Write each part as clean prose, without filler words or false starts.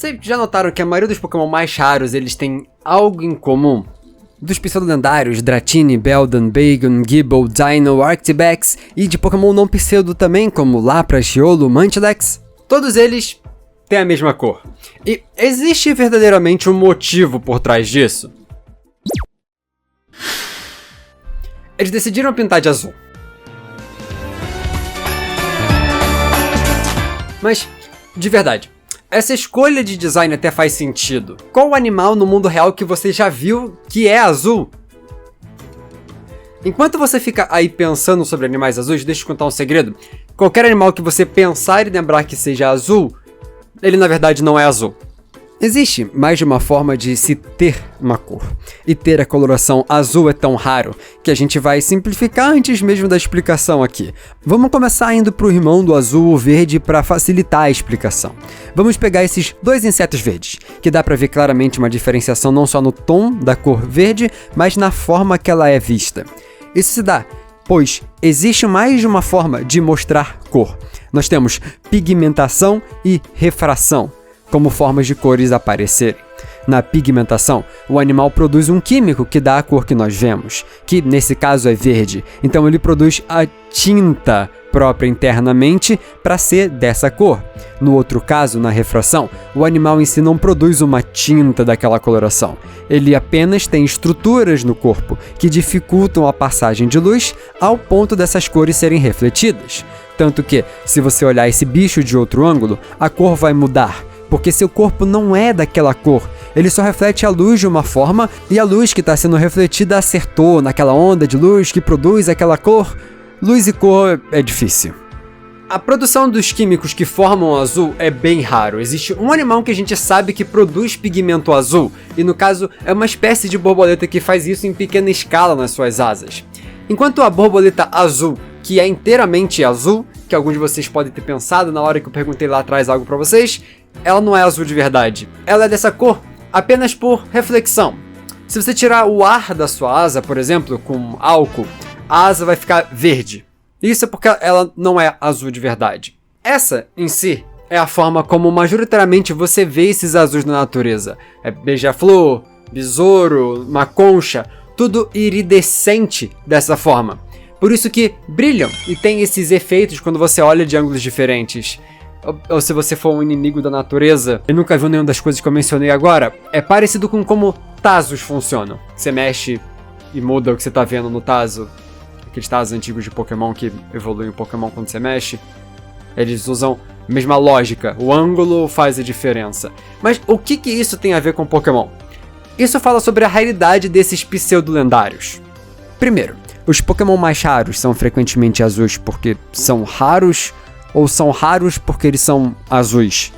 Vocês já notaram que a maioria dos Pokémon mais raros, eles têm algo em comum? Dos pseudo-lendários, Dratini, Beldum, Bagon, Gible, Dino, Arctibax, e de Pokémon não pseudo também, como Lapras, Riolu, Mantilax, todos eles têm a mesma cor. E existe verdadeiramente um motivo por trás disso? Eles decidiram pintar de azul. Mas, de verdade, essa escolha de design até faz sentido. Qual animal no mundo real que você já viu que é azul? Enquanto você fica aí pensando sobre animais azuis, deixa eu contar um segredo. Qualquer animal que você pensar e lembrar que seja azul, ele na verdade não é azul. Existe mais de uma forma de se ter uma cor, e ter a coloração azul é tão raro que a gente vai simplificar antes mesmo da explicação aqui. Vamos começar indo para o irmão do azul ou verde para facilitar a explicação. Vamos pegar esses dois insetos verdes, que dá para ver claramente uma diferenciação não só no tom da cor verde, mas na forma que ela é vista. Isso se dá, pois existe mais de uma forma de mostrar cor. Nós temos pigmentação e refração como formas de cores aparecerem. Na pigmentação, o animal produz um químico que dá a cor que nós vemos, que nesse caso é verde, então ele produz a tinta própria internamente para ser dessa cor. No outro caso, na refração, o animal em si não produz uma tinta daquela coloração, ele apenas tem estruturas no corpo que dificultam a passagem de luz ao ponto dessas cores serem refletidas. Tanto que, se você olhar esse bicho de outro ângulo, a cor vai mudar, porque seu corpo não é daquela cor, ele só reflete a luz de uma forma e a luz que está sendo refletida acertou naquela onda de luz que produz aquela cor. Luz e cor é difícil. A produção dos químicos que formam o azul é bem raro. Existe um animal que a gente sabe que produz pigmento azul, e no caso é uma espécie de borboleta que faz isso em pequena escala nas suas asas. Enquanto a borboleta azul, que é inteiramente azul, que alguns de vocês podem ter pensado na hora que eu perguntei lá atrás algo pra vocês, ela não é azul de verdade. Ela é dessa cor apenas por reflexão. Se você tirar o ar da sua asa, por exemplo, com álcool, a asa vai ficar verde. Isso é porque ela não é azul de verdade. Essa, em si, é a forma como majoritariamente você vê esses azuis na natureza. É beija-flor, besouro, uma concha, tudo iridescente dessa forma. Por isso que brilham e tem esses efeitos quando você olha de ângulos diferentes. Ou se você for um inimigo da natureza e nunca viu nenhuma das coisas que eu mencionei agora, é parecido com como tazos funcionam. Você mexe e muda o que você tá vendo no tazo. Aqueles tazos antigos de Pokémon que evoluem o Pokémon quando você mexe. Eles usam a mesma lógica, o ângulo faz a diferença. Mas o que isso tem a ver com Pokémon? Isso fala sobre a raridade desses pseudo-lendários. Primeiro, os Pokémon mais raros são frequentemente azuis porque são raros, ou são raros porque eles são azuis?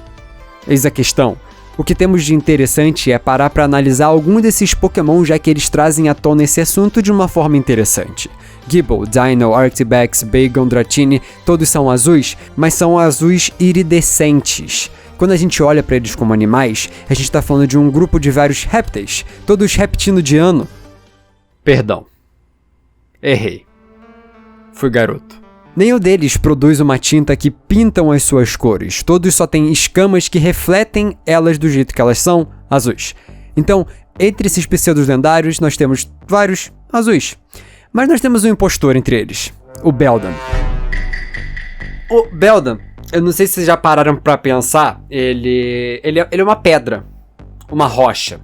Eis a questão. O que temos de interessante é parar para analisar algum desses Pokémon, já que eles trazem à tona esse assunto de uma forma interessante. Gible, Dino, Arctibax, Bagon, Dratini, todos são azuis, mas são azuis iridescentes. Quando a gente olha para eles como animais, a gente está falando de um grupo de vários répteis, todos reptiliano. Perdão. Errei. Fui garoto. Nenhum deles produz uma tinta que pintam as suas cores, todos só têm escamas que refletem elas do jeito que elas são, azuis. Então, entre esses pseudos lendários, nós temos vários azuis. Mas nós temos um impostor entre eles, o Beldum. O Beldum, eu não sei se vocês já pararam pra pensar, ele é uma pedra, uma rocha.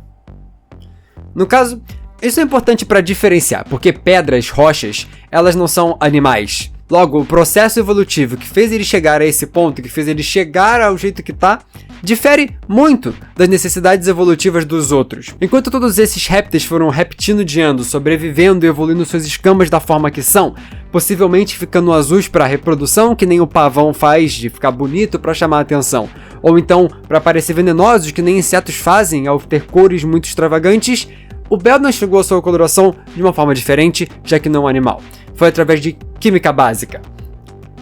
No caso, isso é importante para diferenciar, porque pedras, rochas, elas não são animais. Logo, o processo evolutivo que fez ele chegar a esse ponto, que fez ele chegar ao jeito que tá, difere muito das necessidades evolutivas dos outros. Enquanto todos esses répteis foram reptiliano, sobrevivendo e evoluindo suas escamas da forma que são, possivelmente ficando azuis para reprodução, que nem o pavão faz de ficar bonito para chamar a atenção, ou então para parecer venenosos, que nem insetos fazem ao ter cores muito extravagantes, o Beldum chegou à sua coloração de uma forma diferente, já que não é um animal. Foi através de química básica.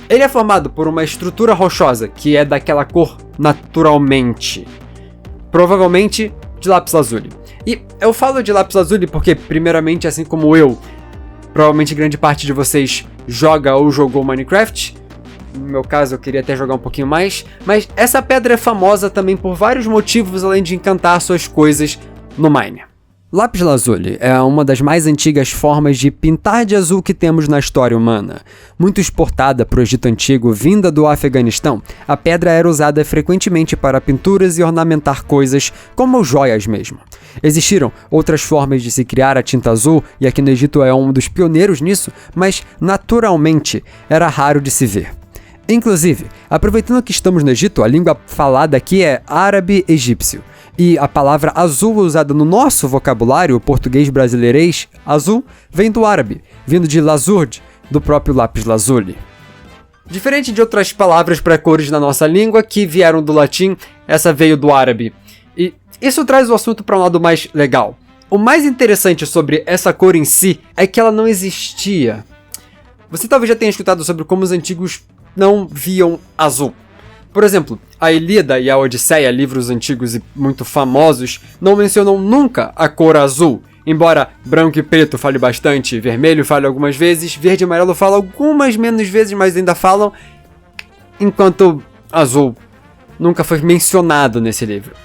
Ele é formado por uma estrutura rochosa, que é daquela cor naturalmente. Provavelmente de lápis lazuli. E eu falo de lápis lazuli porque, primeiramente, assim como eu, provavelmente grande parte de vocês joga ou jogou Minecraft. no meu caso eu queria até jogar um pouquinho mais, mas essa pedra é famosa também por vários motivos além de encantar suas coisas no Mine. Lápis lazuli é uma das mais antigas formas de pintar de azul que temos na história humana. Muito exportada para o Egito Antigo, vinda do Afeganistão, a pedra era usada frequentemente para pinturas e ornamentar coisas, como joias mesmo. Existiram outras formas de se criar a tinta azul, e aqui no Egito é um dos pioneiros nisso, mas naturalmente era raro de se ver. Inclusive, aproveitando que estamos no Egito, a língua falada aqui é árabe-egípcio. E a palavra azul usada no nosso vocabulário, o português brasileirês, azul, vem do árabe, vindo de lazurde, do próprio lápis lazuli. Diferente de outras palavras para cores na nossa língua que vieram do latim, essa veio do árabe. E isso traz o assunto para um lado mais legal. O mais interessante sobre essa cor em si é que ela não existia. Você talvez já tenha escutado sobre como os antigos não viam azul. Por exemplo, a Ilíada e a Odisseia, livros antigos e muito famosos, não mencionam nunca a cor azul. Embora branco e preto fale bastante, vermelho fale algumas vezes, verde e amarelo fala algumas menos vezes, mas ainda falam, enquanto azul nunca foi mencionado nesse livro.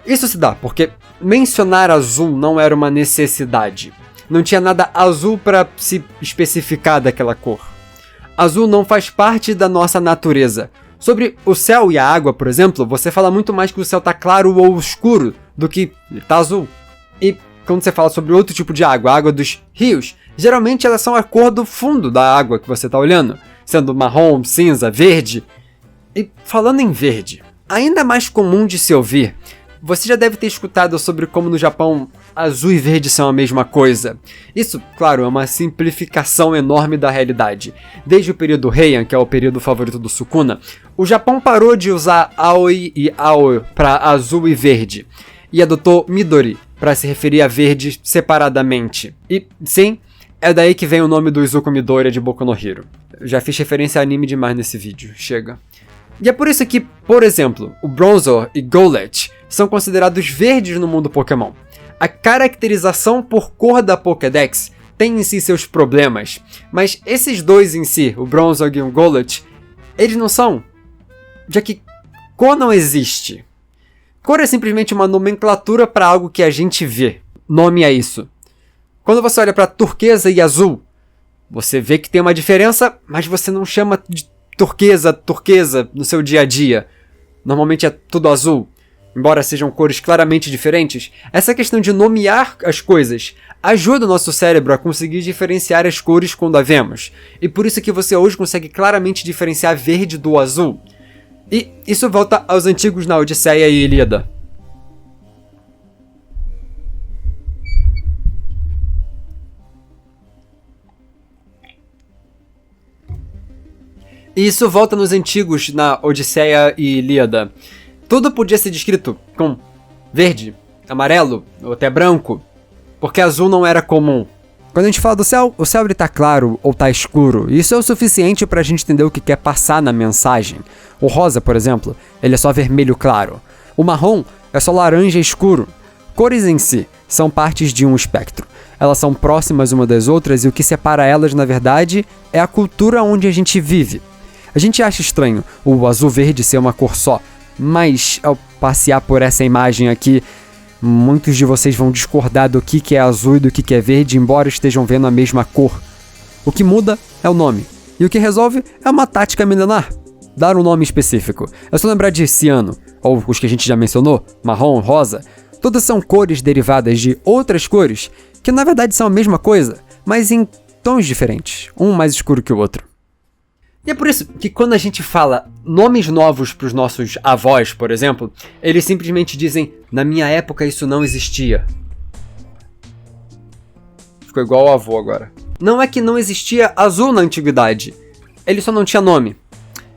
Isso se dá porque mencionar azul não era uma necessidade. Não tinha nada azul para se especificar daquela cor. Azul não faz parte da nossa natureza. Sobre o céu e a água, por exemplo, você fala muito mais que o céu tá claro ou escuro do que tá azul. E quando você fala sobre outro tipo de água, a água dos rios, geralmente elas são a cor do fundo da água que você tá olhando, sendo marrom, cinza, verde. E falando em verde, ainda mais comum de se ouvir, você já deve ter escutado sobre como no Japão azul e verde são a mesma coisa. Isso, claro, é uma simplificação enorme da realidade. Desde o período Heian, que é o período favorito do Sukuna, o Japão parou de usar Aoi e Ao para azul e verde, e adotou Midori para se referir a verde separadamente. E, sim, é daí que vem o nome do Izuku Midoriya de Boku no Hero. Eu já fiz referência a anime demais nesse vídeo, chega. E é por isso que, por exemplo, o Bronzor e Golett são considerados verdes no mundo Pokémon. A caracterização por cor da Pokédex tem em si seus problemas, mas esses dois em si, o Bronzor e o Golett, eles não são, já que cor não existe. Cor é simplesmente uma nomenclatura para algo que a gente vê. Nome é isso. Quando você olha para turquesa e azul, você vê que tem uma diferença, mas você não chama de turquesa no seu dia a dia. Normalmente é tudo azul. Embora sejam cores claramente diferentes, essa questão de nomear as coisas ajuda o nosso cérebro a conseguir diferenciar as cores quando a vemos. E por isso que você hoje consegue claramente diferenciar verde do azul. E isso volta aos antigos na Odisseia e Ilíada. E isso volta nos antigos na Odisseia e Ilíada. Tudo podia ser descrito com verde, amarelo ou até branco, porque azul não era comum. Quando a gente fala do céu, o céu ele tá claro ou tá escuro. Isso é o suficiente pra gente entender o que quer passar na mensagem. O rosa, por exemplo, ele é só vermelho claro. O marrom é só laranja escuro. Cores em si são partes de um espectro. Elas são próximas uma das outras e o que separa elas, na verdade, é a cultura onde a gente vive. A gente acha estranho o azul-verde ser uma cor só, mas ao passear por essa imagem aqui, muitos de vocês vão discordar do que é azul e do que é verde, embora estejam vendo a mesma cor. O que muda é o nome, e o que resolve é uma tática milenar, dar um nome específico. É só lembrar de ciano, ou os que a gente já mencionou, marrom, rosa. Todas são cores derivadas de outras cores, que na verdade são a mesma coisa, mas em tons diferentes, um mais escuro que o outro. E é por isso que quando a gente fala nomes novos para os nossos avós, por exemplo, eles simplesmente dizem, na minha época isso não existia. Ficou igual ao avô agora. Não é que não existia azul na antiguidade, ele só não tinha nome.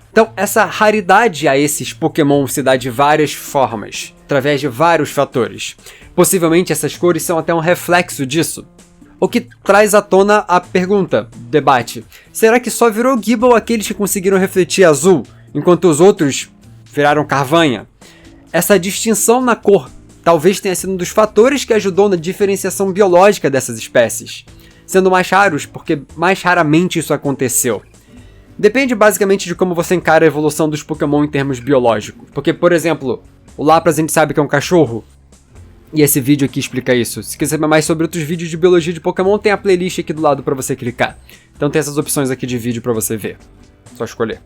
Então essa raridade a esses Pokémon se dá de várias formas, através de vários fatores. Possivelmente essas cores são até um reflexo disso. O que traz à tona a pergunta, debate, será que só virou Gible aqueles que conseguiram refletir azul, enquanto os outros viraram carvanha? Essa distinção na cor talvez tenha sido um dos fatores que ajudou na diferenciação biológica dessas espécies, sendo mais raros porque mais raramente isso aconteceu. Depende basicamente de como você encara a evolução dos Pokémon em termos biológicos. Porque, por exemplo, o Lapras a gente sabe que é um cachorro, e esse vídeo aqui explica isso. Se quiser saber mais sobre outros vídeos de biologia de Pokémon, tem a playlist aqui do lado pra você clicar. Então tem essas opções aqui de vídeo pra você ver. Só escolher.